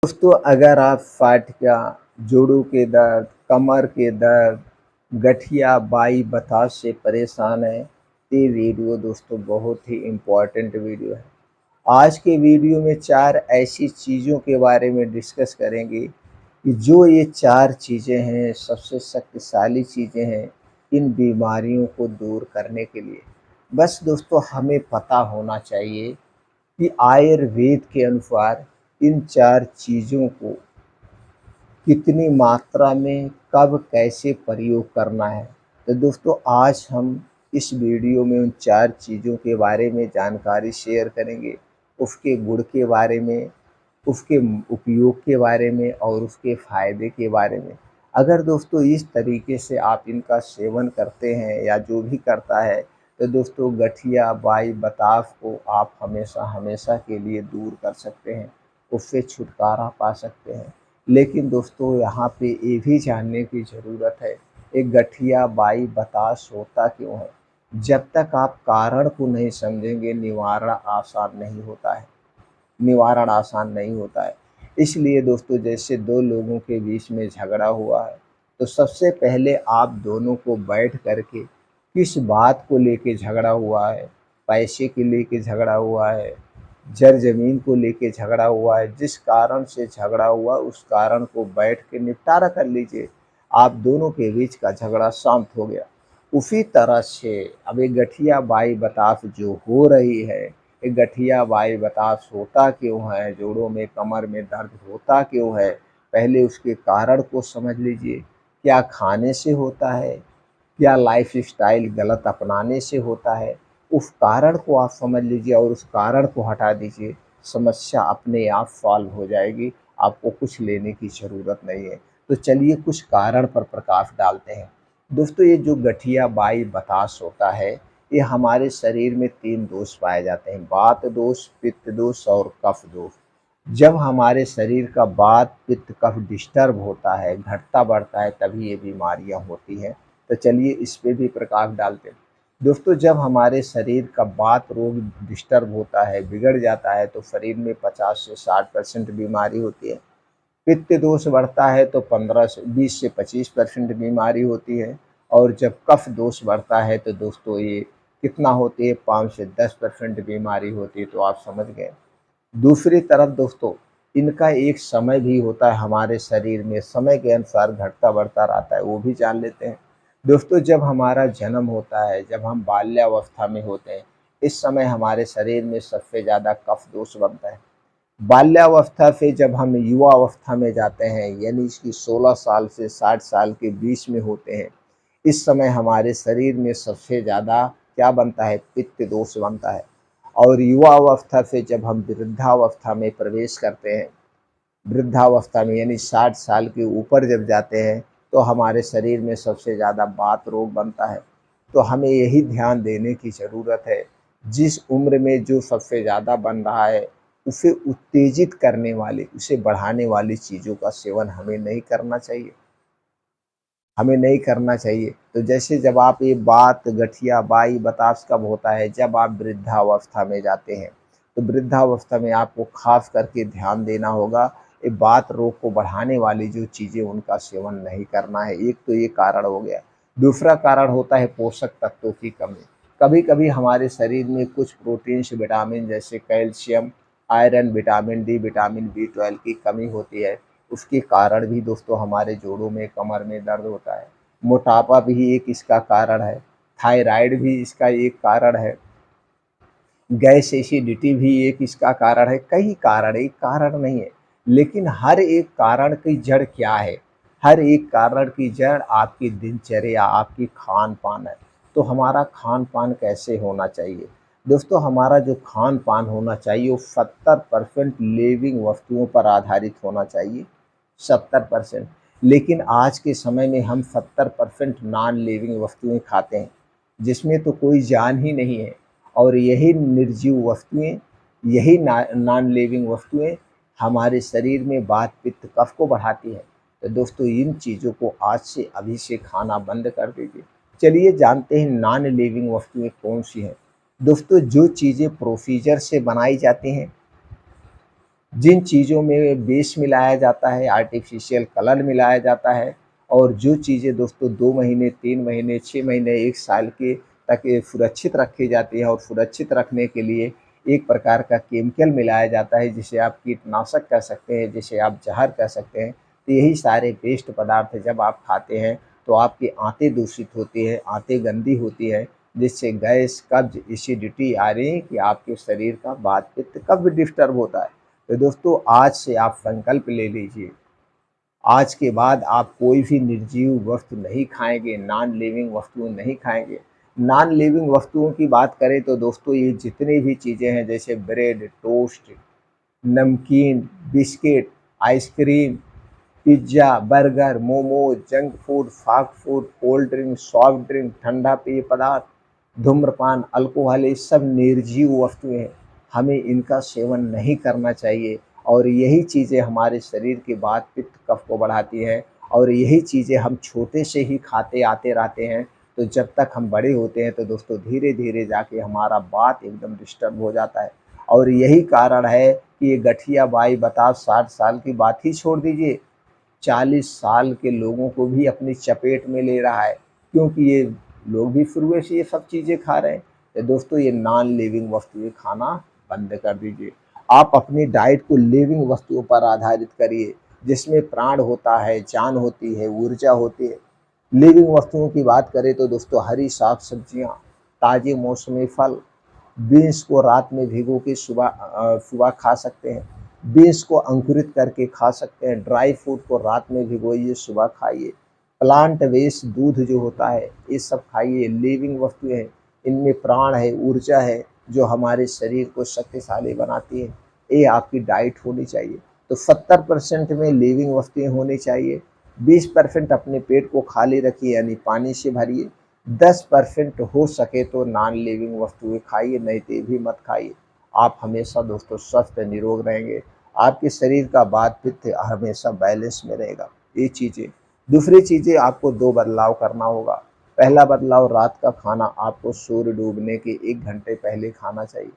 दोस्तों अगर आप फाटका, जोड़ों के दर्द, कमर के दर्द, गठिया, बाई, बताश से परेशान हैं, तो ये वीडियो दोस्तों बहुत ही इम्पोर्टेंट वीडियो है। आज के वीडियो में 4 ऐसी चीज़ों के बारे में डिस्कस करेंगे कि जो ये 4 चीज़ें हैं, सबसे शक्तिशाली चीज़ें हैं, इन बीमारियों को दूर करने के लिए। बस दोस्तों हमें पता होना चाहिए कि आयुर्वेद के अनुसार इन 4 चीज़ों को कितनी मात्रा में कब कैसे प्रयोग करना है। तो दोस्तों आज हम इस वीडियो में उन 4 चीज़ों के बारे में जानकारी शेयर करेंगे, उसके गुण के बारे में, उसके उपयोग के बारे में और उसके फ़ायदे के बारे में। अगर दोस्तों इस तरीके से आप इनका सेवन करते हैं या जो भी करता है, तो दोस्तों गठिया, बाई, बताश को आप हमेशा के लिए दूर कर सकते हैं, उससे छुटकारा पा सकते हैं। लेकिन दोस्तों यहाँ पे ये भी जानने की ज़रूरत है, एक गठिया, बाई, बताश होता क्यों है? जब तक आप कारण को नहीं समझेंगे निवारण आसान नहीं होता है। इसलिए दोस्तों जैसे 2 लोगों के बीच में झगड़ा हुआ है, तो सबसे पहले आप दोनों को बैठ कर के किस बात को लेके झगड़ा हुआ है, पैसे को लेके झगड़ा हुआ है, ज़मीन को लेके झगड़ा हुआ है, जिस कारण से झगड़ा हुआ उस कारण को बैठ के निपटारा कर लीजिए। आप दोनों के बीच का झगड़ा शांत हो गया। उसी तरह से अब ये गठिया बाई बतास जो हो रही है, ये गठिया बाई बतास होता क्यों है, जोड़ों में कमर में दर्द होता क्यों है, पहले उसके कारण को समझ लीजिए। क्या खाने से होता है, क्या लाइफ़स्टाइल गलत अपनाने से होता है, उस कारण को आप समझ लीजिए और उस कारण को हटा दीजिए। समस्या अपने आप सॉल्व हो जाएगी, आपको कुछ लेने की ज़रूरत नहीं है। तो चलिए कुछ कारण पर प्रकाश डालते हैं। दोस्तों ये जो गठिया बाई बताश होता है, ये हमारे शरीर में 3 दोष पाए जाते हैं, वात दोष, पित्त दोष और कफ दोष। जब हमारे शरीर का वात, पित्त, कफ डिस्टर्ब होता है, घटता बढ़ता है, तभी ये बीमारियां होती हैं। तो चलिए इस पे भी प्रकाश डालते हैं। दोस्तों जब हमारे शरीर का वात रोग डिस्टर्ब होता है, बिगड़ जाता है, तो शरीर में 50 से 60% बीमारी होती है। पित्त दोष बढ़ता है तो 15 से 20 से 25% बीमारी होती है। और जब कफ दोष बढ़ता है तो दोस्तों ये कितना होती है, 5 से 10% बीमारी होती है। तो आप समझ गए। दूसरी तरफ दोस्तों इनका एक समय भी होता है, हमारे शरीर में समय के अनुसार घटता बढ़ता रहता है, वो भी जान लेते हैं। दोस्तों जब हमारा जन्म होता है, जब हम बाल्यावस्था में होते हैं, इस समय हमारे शरीर में सबसे ज़्यादा कफ दोष बनता है। बाल्यावस्था से जब हम युवावस्था में जाते हैं, यानी कि 16 साल से 60 साल के बीच में होते हैं, इस समय हमारे शरीर में सबसे ज़्यादा क्या बनता है, पित्त दोष बनता है। और युवावस्था से जब हम वृद्धावस्था में प्रवेश करते हैं, वृद्धावस्था में यानी 60 साल के ऊपर जब जाते हैं, तो हमारे शरीर में सबसे ज़्यादा वात रोग बनता है। तो हमें यही ध्यान देने की ज़रूरत है, जिस उम्र में जो सबसे ज़्यादा बन रहा है, उसे उत्तेजित करने वाली, उसे बढ़ाने वाली चीज़ों का सेवन हमें नहीं करना चाहिए। तो जैसे जब आप ये बात गठिया, बाई, बताश कब होता है, जब आप वृद्धावस्था में जाते हैं। तो वृद्धावस्था में आपको ख़ास करके ध्यान देना होगा, ये वात रोग को बढ़ाने वाली जो चीज़ें उनका सेवन नहीं करना है। एक तो ये कारण हो गया। दूसरा कारण होता है पोषक तत्वों की कमी। कभी-कभी हमारे शरीर में कुछ प्रोटीन्स, विटामिन जैसे calcium, iron, vitamin D, vitamin B12 की कमी होती है। उसके कारण भी दोस्तों हमारे जोड़ों में, कमर में दर्द होता है। मोटापा भी एक इसका कारण है, थायराइड भी इसका एक कारण है, गैस एसिडिटी भी एक इसका कारण है। कई कारण, एक कारण नहीं है। लेकिन हर एक कारण की जड़ क्या है? हर एक कारण की जड़ आपकी दिनचर्या, आपकी खान-पान है। तो हमारा खान-पान कैसे होना चाहिए? दोस्तों हमारा जो खान-पान होना चाहिए वो 70% लिविंग वस्तुओं पर आधारित होना चाहिए, 70%। लेकिन आज के समय में हम 70% नॉन लिविंग वस्तुएँ खाते हैं, जिसमें तो कोई जान ही नहीं है। और यही निर्जीव वस्तुएँ, यही नॉन लिविंग वस्तुएँ हमारे शरीर में वात, पित्त, कफ को बढ़ाती है। तो दोस्तों इन चीज़ों को आज से अभी से खाना बंद कर दीजिए। चलिए जानते हैं नॉन लिविंग वस्तुएँ कौन-सी हैं। दोस्तों जो चीज़ें प्रोसीजर से बनाई जाती हैं, जिन चीज़ों में विष मिलाया जाता है, आर्टिफ़िशियल कलर मिलाया जाता है और जो चीज़ें दोस्तों 2 महीने, 3 महीने, 6 महीने, 1 साल के तक ये सुरक्षित रखी जाती हैं और सुरक्षित रखने के लिए एक प्रकार का केमिकल मिलाया जाता है, जिसे आप कीटनाशक कह सकते हैं, जिसे आप जहर कह सकते हैं। तो यही सारे वेस्ट पदार्थ जब आप खाते हैं, तो आपकी आंतें दूषित होती हैं, आंतें गंदी होती हैं, जिससे गैस, कब्ज़, एसिडिटी आ रही है कि आपके शरीर का वात-पित्त कब डिस्टर्ब होता है। तो दोस्तों आज से आप संकल्प ले लीजिए, आज के बाद आप कोई भी निर्जीव वस्तु नहीं खाएँगे, नॉन लिविंग वस्तुएँ नहीं खाएँगे। नॉन लिविंग वस्तुओं की बात करें तो दोस्तों ये जितनी भी चीज़ें हैं जैसे ब्रेड, टोस्ट, नमकीन, biscuit, ice cream, pizza, burger, momos, junk food, fast food, cold drink, soft drink, ठंडा पेय पदार्थ, धूम्रपान, अल्कोहल ये सब निर्जीव वस्तुएँ हैं। हमें इनका सेवन नहीं करना चाहिए और यही चीज़ें हमारे शरीर के वात, पित्त, कफ को बढ़ाती हैं और यही चीज़ें हम छोटे से ही खाते आते रहते हैं। तो जब तक हम बड़े होते हैं तो दोस्तों धीरे-धीरे जाके हमारा वात एकदम डिस्टर्ब हो जाता है और यही कारण है कि ये गठिया बाई बताओ 60 साल की बात ही छोड़ दीजिए, 40 साल के लोगों को भी अपनी चपेट में ले रहा है, क्योंकि ये लोग भी शुरू से ये सब चीज़ें खा रहे हैं। तो दोस्तों ये नॉन लिविंग वस्तुएँ खाना बंद कर दीजिए। आप अपनी डाइट को लिविंग वस्तुओं पर आधारित करिए, जिसमें प्राण होता है, जान होती है, ऊर्जा होती है। लिविंग वस्तुओं की बात करें तो दोस्तों हरी साग-सब्जियाँ, ताज़े मौसमी फल, बीन्स को रात में भिगो के सुबह खा सकते हैं। बीन्स को अंकुरित करके खा सकते हैं, ड्राई फ्रूट को रात में भिगोइए, सुबह खाइए। प्लांट बेस्ड दूध जो होता है, ये सब खाइए, लिविंग वस्तुएँ हैं, इनमें प्राण है, ऊर्जा है, जो हमारे शरीर को शक्तिशाली बनाती है। ये आपकी डाइट होनी चाहिए। तो 70% में लिविंग वस्तुएँ होनी चाहिए, 20% अपने पेट को खाली रखिए यानी पानी से भरिए, 10% हो सके तो नॉन लिविंग वस्तुएँ खाइए, नहीं तो ये भी मत खाइए। आप हमेशा दोस्तों स्वस्थ निरोग रहेंगे, आपके शरीर का वात-पित्त हमेशा बैलेंस में रहेगा। ये चीज़ें दूसरी चीज़ें आपको 2 बदलाव करना होगा। पहला बदलाव रात का खाना आपको सूर्य डूबने के 1 घंटे पहले खाना चाहिए।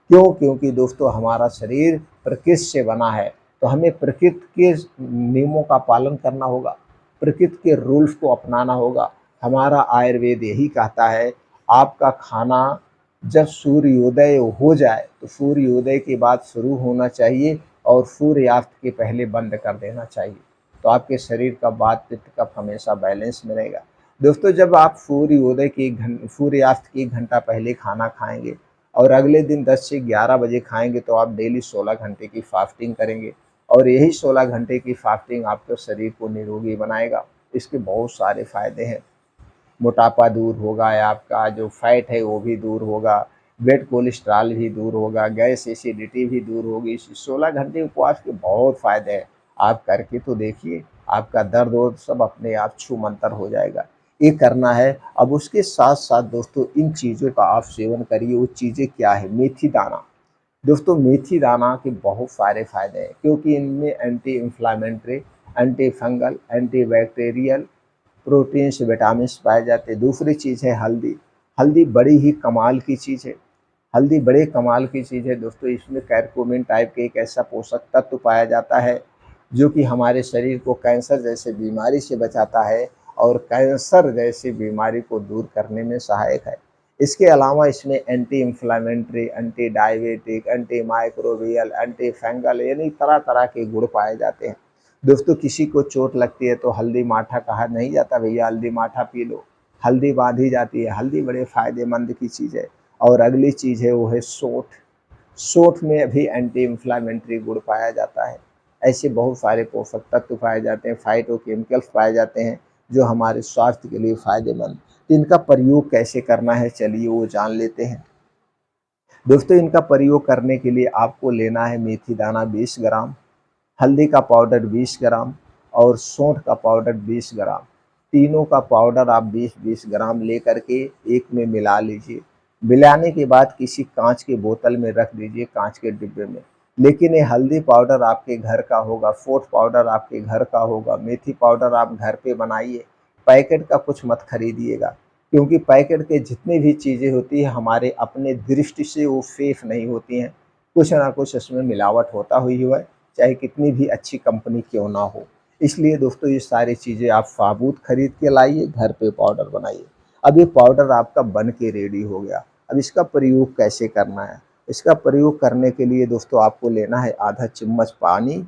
क्यों? क्योंकि दोस्तों हमारा शरीर प्रकृति से बना है, तो हमें प्रकृति के नियमों का पालन करना होगा, प्रकृति के रूल्स को अपनाना होगा। हमारा आयुर्वेद यही कहता है, आपका खाना जब सूर्योदय हो जाए, तो सूर्योदय के बाद शुरू होना चाहिए और सूर्यास्त के पहले बंद कर देना चाहिए। तो आपके शरीर का वात, पित्त, कफ हमेशा बैलेंस में रहेगा। दोस्तों जब आप सूर्यास्त के 1 घंटा पहले खाना खाएँगे और अगले दिन 10 से 11 बजे खाएँगे तो आप डेली 16 घंटे की फास्टिंग करेंगे और यही 16 घंटे की फास्टिंग आपके शरीर को निरोगी बनाएगा। इसके बहुत सारे फ़ायदे हैं। मोटापा दूर होगा, आपका जो फैट है वो भी दूर होगा, बैड कोलेस्ट्रॉल भी दूर होगा, गैस एसिडिटी भी दूर होगी। इस 16 घंटे उपवास के बहुत फ़ायदे हैं। आप करके तो देखिए, आपका दर्द-वर्द सब अपने आप छूमंतर हो जाएगा। ये करना है। अब उसके साथ-साथ दोस्तों इन चीज़ों का आप सेवन करिए। वो चीज़ें क्या है? मेथी दाना। दोस्तों मेथी दाना के बहुत सारे फ़ायदे हैं क्योंकि इनमें anti inflammatory, anti fungal, anti bacterial proteins, vitamins पाए जाते हैं। दूसरी चीज़ है हल्दी। हल्दी बड़ी ही कमाल की चीज़ है। हल्दी बड़े कमाल की चीज़ है दोस्तों, इसमें करक्यूमिन टाइप के एक ऐसा पोषक तत्व पाया जाता है, जो कि हमारे शरीर को कैंसर जैसे बीमारी से बचाता है और कैंसर जैसी बीमारी को दूर करने में सहायक है। इसके अलावा इसमें anti inflammatory, anti diabetic, anti microbial, anti fungal यानी तरह-तरह के गुण पाए जाते हैं। दोस्तों किसी को चोट लगती है तो हल्दी माठा कहा नहीं जाता भैया हल्दी माठा पी लो, हल्दी बाँधी जाती है, हल्दी बड़े फ़ायदेमंद की चीज़ है। और अगली चीज़ है वो है सौंठ। सौंठ में भी एंटी इन्फ्लेमेटरी गुण पाया जाता है। ऐसे बहुत सारे पोषक तत्व पाए जाते हैं, फाइटोकेमिकल्स पाए जाते हैं, जो हमारे स्वास्थ्य के लिए फ़ायदेमंद। तो इनका प्रयोग कैसे करना है चलिए वो जान लेते हैं। दोस्तों इनका प्रयोग करने के लिए आपको लेना है मेथी दाना 20 ग्राम, हल्दी का पाउडर 20 ग्राम और सौंठ का पाउडर 20 ग्राम। तीनों का पाउडर आप 20-20 ग्राम लेकर के एक में मिला लीजिए। मिलाने के बाद किसी काँच की बोतल में रख दीजिए, काँच के डिब्बे में। लेकिन ये हल्दी पाउडर आपके घर का होगा, सौंठ पाउडर आपके घर का होगा, मेथी पाउडर आप घर पे बनाइए। पैकेट का कुछ मत खरीदिएगा, क्योंकि पैकेट के जितनी भी चीज़ें होती हैं हमारे अपने दृष्टि से वो सेफ नहीं होती हैं। कुछ ना कुछ उसमें मिलावट होता हुई है, चाहे कितनी भी अच्छी कंपनी क्यों ना हो। इसलिए दोस्तों ये सारी चीज़ें आप साबूत खरीद के लाइए, घर पे पाउडर बनाइए। अब ये पाउडर आपका बन के रेडी हो गया। अब इसका प्रयोग कैसे करना है? इसका प्रयोग करने के लिए दोस्तों आपको लेना है आधा चम्मच पानी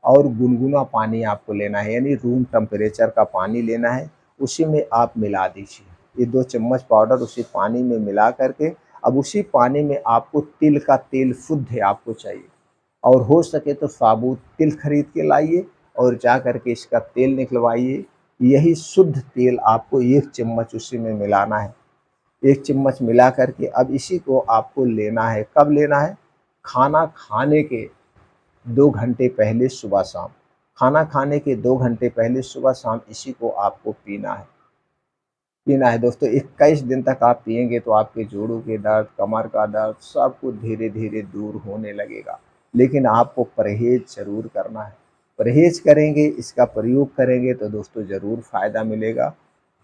और गुनगुना पानी आपको लेना है, यानी रूम टेम्परेचर का पानी लेना है, उसी में आप मिला दीजिए। ये 2 चम्मच पाउडर उसी पानी में मिला करके अब उसी पानी में आपको तिल का तेल शुद्ध आपको चाहिए, और हो सके तो साबुत तिल खरीद के लाइए और जा कर के इसका तेल निकलवाइए। यही शुद्ध तेल आपको 1 चम्मच उसी में मिलाना है। 1 चम्मच मिला कर के अब इसी को आपको लेना है, कब लेना है? खाना खाने के 2 घंटे पहले सुबह-शाम। खाना खाने के 2 घंटे पहले सुबह-शाम इसी को आपको पीना है दोस्तों। 21 दिन तक आप पिएँगे तो आपके जोड़ों के दर्द, कमर का दर्द सब कुछ धीरे-धीरे दूर होने लगेगा। लेकिन आपको परहेज़ ज़रूर करना है। परहेज़ करेंगे, इसका प्रयोग करेंगे तो दोस्तों ज़रूर फ़ायदा मिलेगा।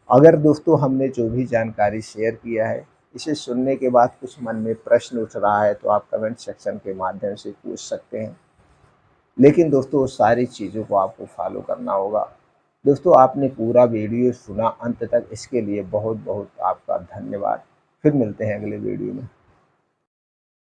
अगर दोस्तों हमने जो भी जानकारी शेयर किया है, इसे सुनने के बाद कुछ मन में प्रश्न उठ रहा है तो आप कमेंट सेक्शन के माध्यम से पूछ सकते हैं। लेकिन दोस्तों उस सारी चीज़ों को आपको फॉलो करना होगा। दोस्तों आपने पूरा वीडियो सुना अंत तक, इसके लिए बहुत-बहुत आपका धन्यवाद। फिर मिलते हैं अगले वीडियो में।